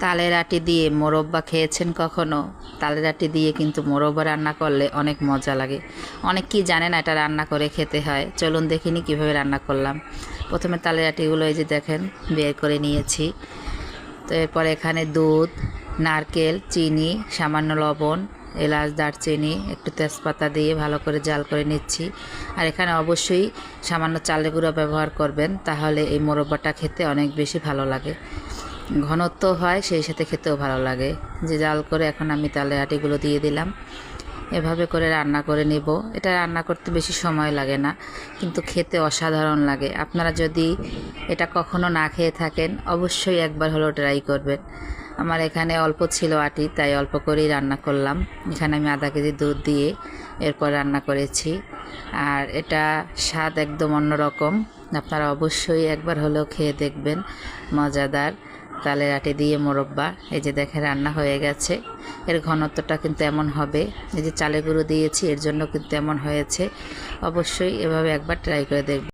তালের আটি দিয়ে মোরব্বা খেয়েছেন কখনো? তালের আটি দিয়ে কিন্তু মোরব্বা রান্না করলে অনেক মজা লাগে। অনেকেই জানে না এটা রান্না করে খেতে হয়। চলুন দেখিনি কিভাবে রান্না করলাম। প্রথমে তালের আটিগুলো এই যে দেখেন বের করে নিয়েছি। তো এরপর এখানে দুধ, নারকেল, চিনি, সামান্য লবণ, এলাচ, দারচিনি, একটু তেজপাতা দিয়ে ভালো করে জাল করে নিচ্ছি। আর এখানে অবশ্যই সামান্য চালের গুঁড়ো ব্যবহার করবেন, তাহলে এই মোরব্বাটা খেতে অনেক বেশি ভালো লাগে, ঘনত্ব হয়, সেই সাথে খেতেও ভালো লাগে। যে জাল করে এখন আমি তালের আটিগুলো দিয়ে দিলাম। এভাবে করে রান্না করে নেব। এটা রান্না করতে বেশি সময় লাগে না, কিন্তু খেতে অসাধারণ লাগে। আপনারা যদি এটা কখনো না খেয়ে থাকেন অবশ্যই একবার হলেও ট্রাই করবেন। আমার এখানে অল্প ছিল আটি, তাই অল্প করেই রান্না করলাম। এখানে আমি আধা কেজি দুধ দিয়ে এরপর রান্না করেছি। আর এটা স্বাদ একদম অন্যরকম। আপনারা অবশ্যই একবার হলেও খেয়ে দেখবেন, মজাদার তালের আটি দিয়ে মোরব্বা। এই যে দেখেন রান্না হয়ে গেছে। এর ঘনত্বটা কিন্তু এমন হবে, এই যে চালের গুঁড়ো দিয়েছি এর জন্য কিন্তু এমন হয়েছে। অবশ্যই এভাবে একবার ট্রাই করে দেখবেন।